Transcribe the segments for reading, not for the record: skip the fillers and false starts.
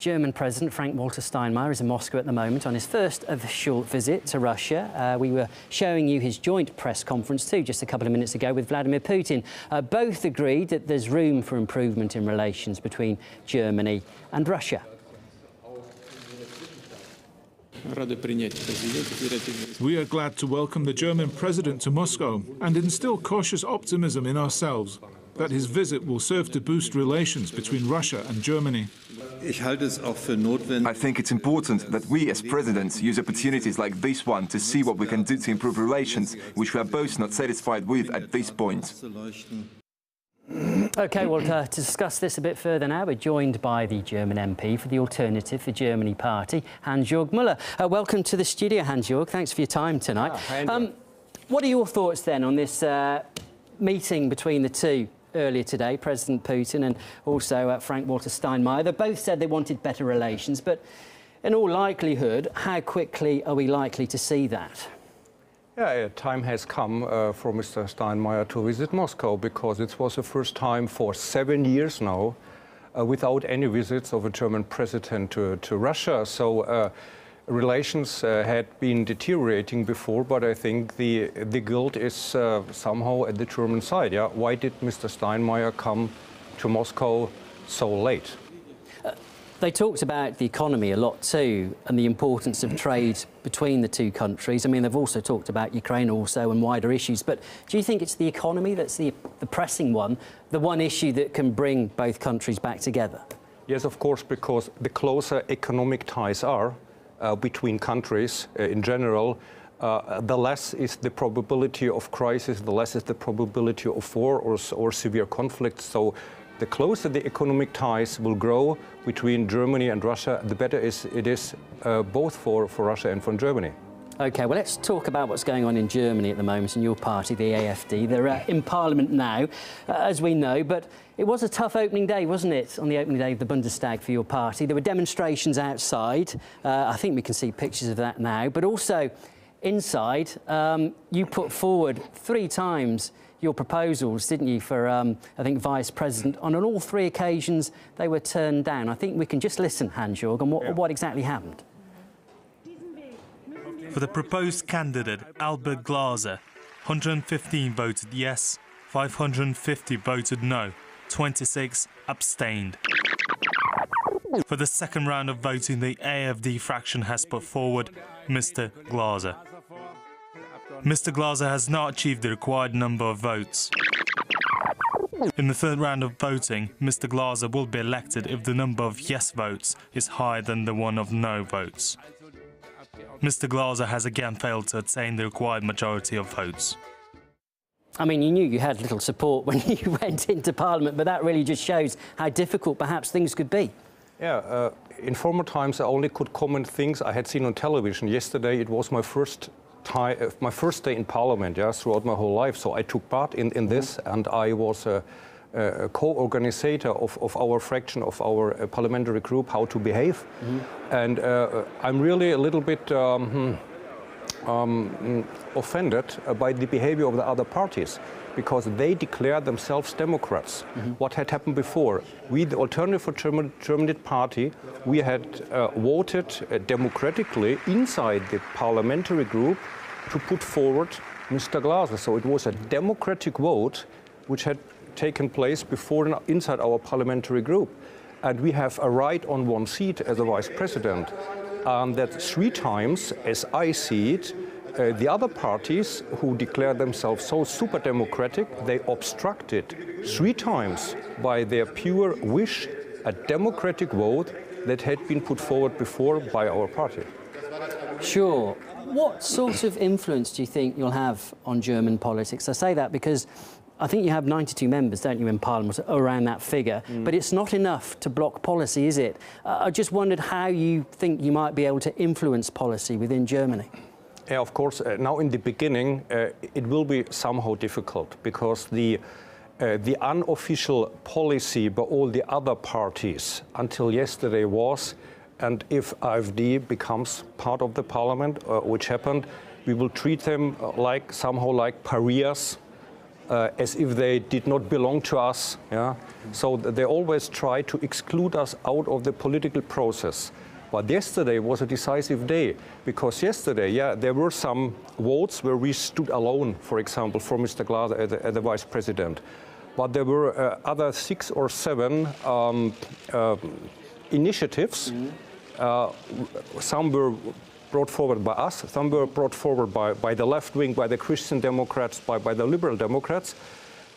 German President Frank-Walter Steinmeier is in Moscow at the moment on his first official visit to Russia. We were showing you his joint press conference too just a couple of minutes ago with Vladimir Putin. Both agreed that there's room for improvement in relations between Germany and Russia. We are glad to welcome the German President to Moscow and instill cautious optimism in ourselves that his visit will serve to boost relations between Russia and Germany. I think it's important that we as presidents use opportunities like this one to see what we can do to improve relations, which we are both not satisfied with at this point. OK, well, to discuss this a bit further now, we're joined by the German MP for the Alternative for Germany party, Hansjörg Müller. Welcome to the studio, Hansjörg. Thanks for your time tonight. What are your thoughts then on this meeting between the two earlier today, President Putin and also Frank-Walter Steinmeier? They both said they wanted better relations, but in all likelihood, how quickly are we likely to see that? Yeah, time has come for Mr. Steinmeier to visit Moscow, because it was the first time for 7 years now without any visits of a German president to Russia. So relations had been deteriorating before, but I think the guilt is somehow at the German side. Yeah? Why did Mr. Steinmeier come to Moscow so late? They talked about the economy a lot too, and the importance of trade between the two countries. I mean, they've also talked about Ukraine also and wider issues. But do you think it's the economy that's the pressing one, the one issue that can bring both countries back together? Yes, of course, because the closer economic ties are between countries in general, the less is the probability of crisis, the less is the probability of war or severe conflict. So the closer the economic ties will grow between Germany and Russia, the better it is both for Russia and for Germany. OK, well, let's talk about what's going on in Germany at the moment in your party, the AfD. They're in Parliament now, as we know, but it was a tough opening day, wasn't it, on the opening day of the Bundestag for your party? There were demonstrations outside. I think we can see pictures of that now, but also inside, you put forward 3 times your proposals, didn't you, for, I think, Vice President. On all 3 occasions, they were turned down. I think we can just listen, Hansjörg, on what exactly happened. For the proposed candidate, Albert Glaser, 115 voted yes, 550 voted no, 26 abstained. For the second round of voting, the AfD fraction has put forward Mr. Glaser. Mr. Glaser has not achieved the required number of votes. In the third round of voting, Mr. Glaser will be elected if the number of yes votes is higher than the one of no votes. Mr. Glaser has again failed to attain the required majority of votes. I mean, you knew you had little support when you went into Parliament, but that really just shows how difficult perhaps things could be. Yeah, in former times I only could comment things I had seen on television. Yesterday it was my first day in Parliament, yeah, throughout my whole life. So I took part in this, and I was a co-organizer of our fraction, of our parliamentary group, How to Behave. And I'm really a little bit offended by the behavior of the other parties, because they declare themselves Democrats. What had happened before? We, the Alternative for Germany party, we had voted democratically inside the parliamentary group to put forward Mr. Glaser. So it was a democratic vote which had taken place before inside our parliamentary group. And we have a right on 1 seat as a vice president. That 3 times, as I see it, the other parties who declare themselves so super democratic, they obstructed 3 times by their pure wish a democratic vote that had been put forward before by our party. Sure. What sort of influence do you think you'll have on German politics? I say that because I think you have 92 members, don't you, in Parliament, around that figure, but it's not enough to block policy, is it? I just wondered how you think you might be able to influence policy within Germany. Yeah, of course. Now, in the beginning, it will be somehow difficult, because the unofficial policy by all the other parties until yesterday was, and if AfD becomes part of the parliament, which happened, we will treat them somehow like pariahs, as if they did not belong to us. Yeah? So they always try to exclude us out of the political process. But yesterday was a decisive day, because yesterday, yeah, there were some votes where we stood alone, for example, for Mr. Glaser as the vice president. But there were other 6 or 7 initiatives. Some were brought forward by us, some were brought forward by the left wing, by the Christian Democrats, by the Liberal Democrats.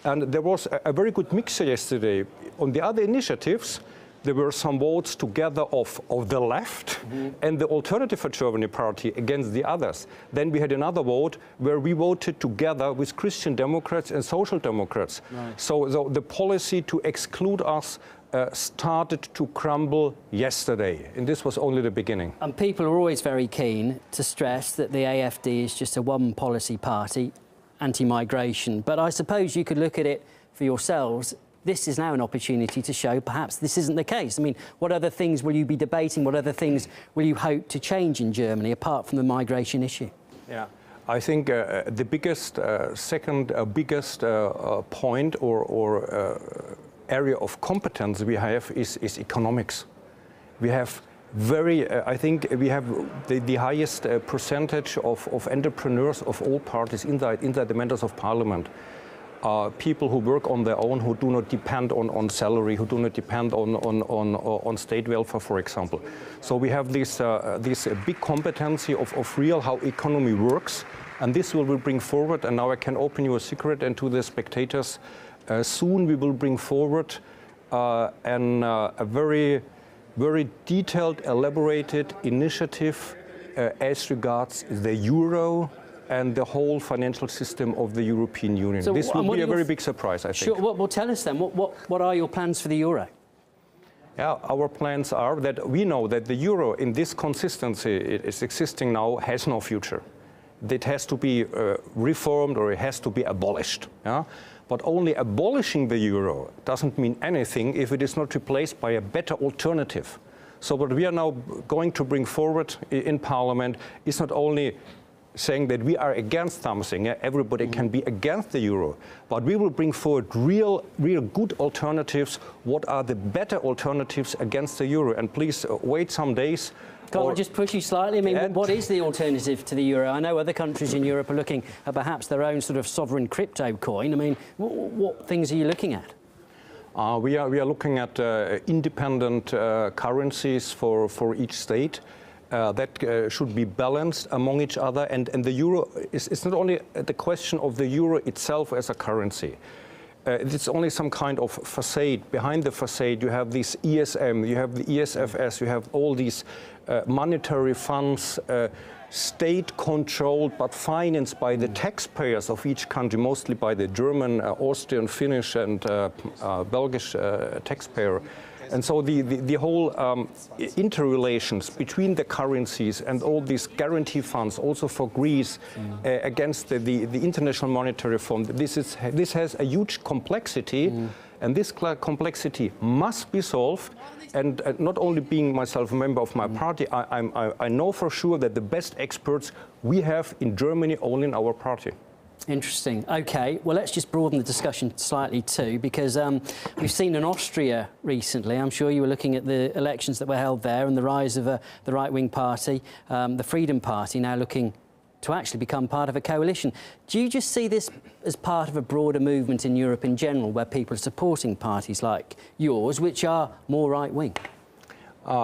And there was a very good mixture yesterday. On the other initiatives, there were some votes together of the left and the Alternative for Germany party against the others. Then we had another vote where we voted together with Christian Democrats and Social Democrats. Right. So the policy to exclude us started to crumble yesterday, and this was only the beginning. And people are always very keen to stress that the AfD is just a one-policy party, anti-migration. But I suppose you could look at it for yourselves. This is now an opportunity to show perhaps this isn't the case. I mean, what other things will you be debating? What other things will you hope to change in Germany, apart from the migration issue? Yeah, I think the biggest, second biggest point or area of competence we have is economics. We have I think we have the highest percentage of entrepreneurs of all parties inside the members of parliament. People who work on their own, who do not depend on salary, who do not depend on state welfare, for example. So we have this big competency of real how economy works, and this will bring forward, and now I can open you a secret and to the spectators, soon we will bring forward a very detailed, elaborated initiative as regards the euro and the whole financial system of the European Union. So this will be a very big surprise, I think. Sure. Well, tell us then, what are your plans for the euro? Yeah, our plans are that we know that the euro, in this consistency it is existing now, has no future. It has to be reformed, or it has to be abolished. Yeah? But only abolishing the euro doesn't mean anything if it is not replaced by a better alternative. So what we are now going to bring forward in Parliament is not only saying that we are against something, everybody can be against the euro, but we will bring forward real good alternatives. What are the better alternatives against the euro? And please wait some days. Can I just push you slightly? I mean, what is the alternative to the euro? I know other countries in Europe are looking at perhaps their own sort of sovereign crypto coin. I mean, what things are you looking at? We are looking at independent currencies for each state. That should be balanced among each other, and the euro is not only the question of the euro itself as a currency. It's only some kind of facade. Behind the facade you have this ESM, you have the ESFS, you have all these monetary funds, state-controlled but financed by the taxpayers of each country, mostly by the German, Austrian, Finnish and Belgish taxpayer. And so the whole interrelations between the currencies and all these guarantee funds, also for Greece, against the International Monetary Fund, this has a huge complexity, and this complexity must be solved. And not only being myself a member of my party, I know for sure that the best experts we have in Germany only in our party. Interesting. OK, well, let's just broaden the discussion slightly too, because we've seen in Austria recently, I'm sure you were looking at the elections that were held there and the rise of the right-wing party, the Freedom Party, now looking to actually become part of a coalition. Do you just see this as part of a broader movement in Europe in general, where people are supporting parties like yours, which are more right-wing?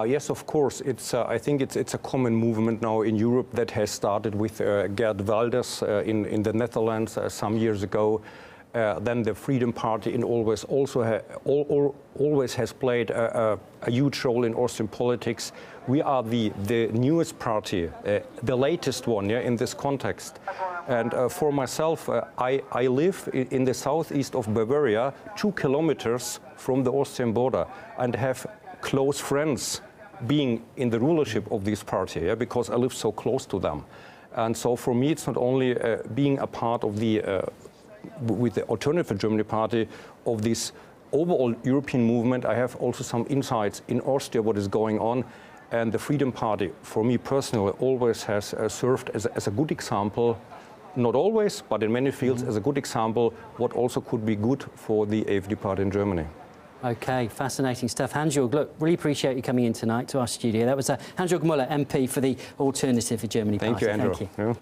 Yes, of course. I think it's a common movement now in Europe that has started with Geert Wilders in the Netherlands some years ago. Then the Freedom Party always has played a huge role in Austrian politics. We are the newest party, the latest one, in this context. And for myself, I live in the southeast of Bavaria, 2 kilometers from the Austrian border, and have close friends being in the rulership of this party, because I live so close to them. And so for me, it's not only being a part of with the Alternative for Germany party, of this overall European movement. I have also some insights in Austria, what is going on. And the Freedom Party, for me personally, always has served as a good example not always, but in many fields, as a good example, what also could be good for the AfD party in Germany. OK, fascinating stuff. Hansjörg, look, really appreciate you coming in tonight to our studio. That was Hansjörg Müller, MP for the Alternative for Germany Party. Thank you, Andrew. Thank you. Yeah.